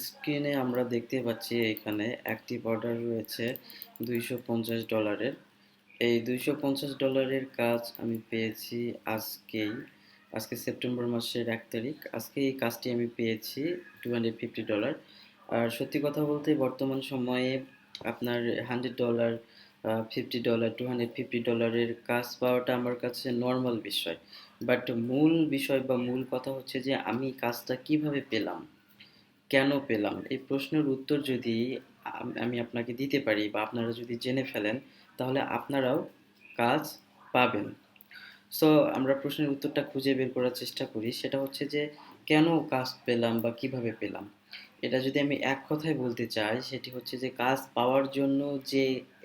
স্ক্রিনে আমরা দেখতে পাচ্ছি এখানে অ্যাক্টিভ অর্ডার রয়েছে $250। এই $250 কাজ আমি পেয়েছি আজকেই। আজকে সেপ্টেম্বর মাসের ১ তারিখ। আজকে এই কাজটি আমি পেয়েছি $250। আর সত্যি কথা বলতে বর্তমান সময়ে আপনার $100, $50, $250 কাজ পাওয়াটা আমার কাছে নর্মাল বিষয়। বাট মূল বিষয় বা মূল কথা হচ্ছে যে আমি কাজটা কিভাবে পেলাম? কেন পেলাম? এই প্রশ্নের উত্তর যদি আমি আপনাকে দিতে পারি বা আপনারা যদি জেনে ফেলেন, তাহলে আপনারাও কাজ পাবেন। সো আমরা প্রশ্নের উত্তরটা খুঁজে বের করার চেষ্টা করি। সেটা হচ্ছে যে কেন কাজ পেলাম বা কিভাবে পেলাম? এটা যদি আমি এক কথায় বলতে চাই, সেটি হচ্ছে যে কাজ পাওয়ার জন্য যে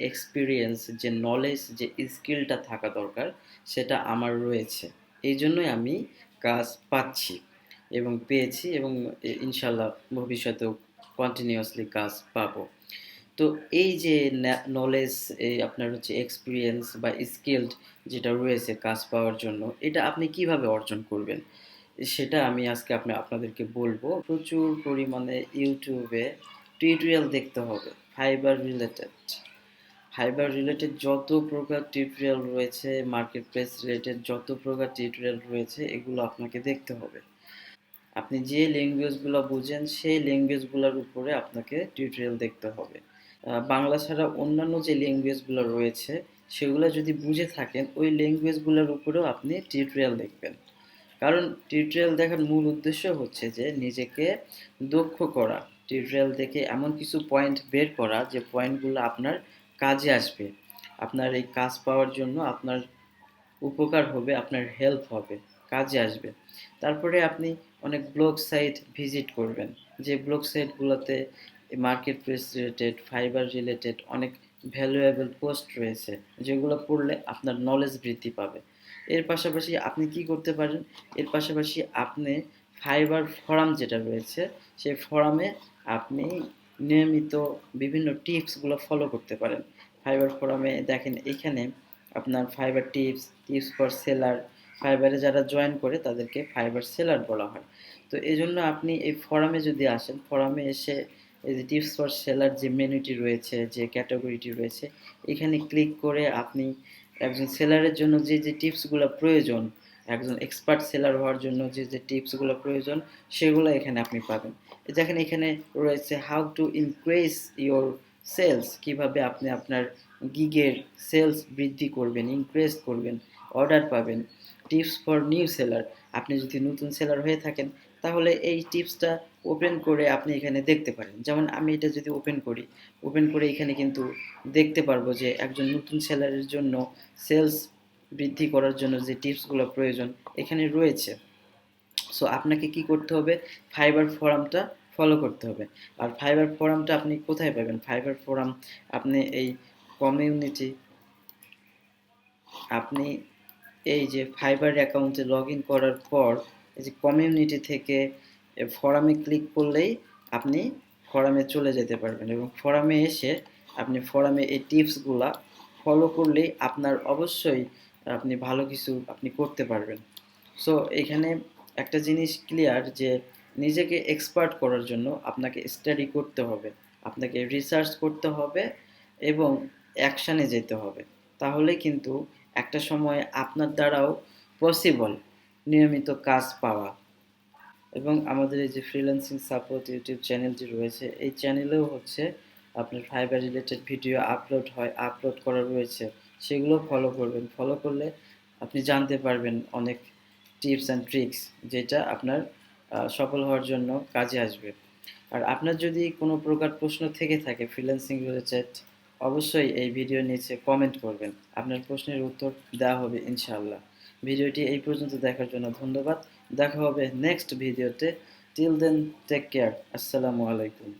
এক্সপেরিয়েন্স, যে নলেজ, যে স্কিলটা থাকা দরকার, সেটা আমার রয়েছে। এইজন্যই আমি কাজ পাচ্ছি এবং পেয়েছি এবং ইনশাআল্লাহ ভবিষ্যতেও কন্টিনিউয়াসলি কাজ পাবো। তো এই যে নলেজ, এই আপনার হচ্ছে এক্সপিরিয়েন্স বা স্কিলড যেটা রয়েছে কাজ পাওয়ার জন্য, এটা আপনি কিভাবে অর্জন করবেন? সেটা আমি আজকে আপনাদেরকে বলবো। প্রচুর পরিমাণে ইউটিউবে টিউটোরিয়াল দেখতে হবে ফাইবার রিলেটেড। ফাইবার রিলেটেড যত প্রকার টিউটোরিয়াল রয়েছে, মার্কেট প্লেস রিলেটেড যত প্রকার টিউটোরিয়াল রয়েছে, এগুলো আপনাকে দেখতে হবে। আপনি যে ল্যাঙ্গুয়েজগুলো বুঝেন সেই ল্যাঙ্গুয়েজগুলোর উপরে আপনাকে টিউটোরিয়াল দেখতে হবে। বাংলা ছাড়া অন্যান্য যে ল্যাঙ্গুয়েজগুলো রয়েছে সেগুলো যদি বুঝে থাকেন, ওই ল্যাঙ্গুয়েজগুলোর উপরেও আপনি টিউটোরিয়াল দেখবেন। কারণ টিউটোরিয়াল দেখার মূল উদ্দেশ্য হচ্ছে যে নিজেকে দক্ষ করা। টিউটোরিয়াল দেখে এমন কিছু পয়েন্ট বের করা যে পয়েন্টগুলো আপনার কাজে আসবে। আপনার এই কাজ পাওয়ার জন্য আপনার উপকার হবে, আপনার হেল্প হবে, কাজে আসবে। তারপরে আপনি অনেক ব্লগ সাইট ভিজিট করবেন, যে ব্লগ সাইটগুলোতে marketplace related, Fiverr related অনেক ভ্যালুয়েবল পোস্ট রয়েছে, যেগুলো পড়লে আপনার নলেজ বৃদ্ধি পাবে। এর পাশাপাশি আপনি কি করতে পারেন? এর পাশাপাশি আপনি ফাইবার ফোরাম যেটা রয়েছে, সেই ফোরামে আপনি নিয়মিত বিভিন্ন টিপসগুলো ফলো করতে পারেন। ফাইবার ফোরামে দেখেন, এখানে আপনার Fiverr tips, tips for seller, ফাইবারে যারা জয়েন করে তাদেরকে ফাইবার সেলার বলা হয়। তো এই জন্য আপনি এই ফোরামে যদি আসেন, ফোরামে এসে এই যে টিপস ফর সেলার যে মেনুটি রয়েছে, যে ক্যাটাগরিটি রয়েছে, এখানে ক্লিক করে আপনি একজন সেলারের জন্য যে যে টিপসগুলো প্রয়োজন, একজন এক্সপার্ট সেলার হওয়ার জন্য যে যে টিপসগুলো প্রয়োজন, সেগুলো এখানে আপনি পাবেন। দেখেন এখানে রয়েছে how to increase your sales, কিভাবে আপনি আপনার গিগের সেলস বৃদ্ধি করবেন, ইনক্রিজ করবেন, অর্ডার পাবেন। টিপস ফর নিউ সেলার, আপনি যদি নতুন সেলার হয়ে থাকেন তাহলে এই টিপসটা ওপেন করে আপনি এখানে দেখতে পারেন। যেমন আমি এটা যদি ওপেন করি, ওপেন করে এখানে কিন্তু দেখতে পারবো যে একজন নতুন সেলারের জন্য সেলস বৃদ্ধি করার জন্য যে টিপসগুলো প্রয়োজন এখানে রয়েছে। সো আপনাকে কি করতে হবে? ফাইবার ফোরামটা ফলো করতে হবে। আর ফাইবার ফোরামটা আপনি কোথায় পাবেন? ফাইবার ফোরাম আপনি এই কমিউনিটি, আপনি এই যে ফাইবার অ্যাকাউন্টে লগ ইন করার পর এই যে কমিউনিটি থেকে ফোরামে ক্লিক করলেই আপনি ফোরামে চলে যেতে পারবেন এবং ফোরামে এসে আপনি ফোরামে এই টিপসগুলা ফলো করলেই আপনার অবশ্যই আপনি ভালো কিছু আপনি করতে পারবেন। সো এখানে একটা জিনিস ক্লিয়ার যে নিজেকে এক্সপার্ট করার জন্য আপনাকে স্টাডি করতে হবে, আপনাকে রিসার্চ করতে হবে এবং অ্যাকশানে যেতে হবে। তাহলে কিন্তু একটা সময় আপনার দ্বারাও পসিবল নিয়মিত কাজ পাওয়া। এবং আমাদের এই যে ফ্রিল্যান্সিং সাপোর্ট ইউটিউব চ্যানেলটি রয়েছে, এই চ্যানেলেও হচ্ছে আপনার ফাইবার রিলেটেড ভিডিও আপলোড হয়, আপলোড করা রয়েছে, সেগুলো ফলো করবেন। ফলো করলে আপনি জানতে পারবেন অনেক টিপস অ্যান্ড ট্রিক্স, যেটা আপনার সফল হওয়ার জন্য কাজে আসবে। আর আপনার যদি কোনো প্রকার প্রশ্ন থেকে থাকে ফ্রিল্যান্সিং রিলেটেড, অবশ্যই এই ভিডিওর নিচে কমেন্ট করবেন। আপনার প্রশ্নের উত্তর দেওয়া হবে ইনশাআল্লাহ। ভিডিওটি এই পর্যন্ত দেখার জন্য ধন্যবাদ। দেখা হবে নেক্সট ভিডিওতে। Till then, take care. আসসালামু আলাইকুম।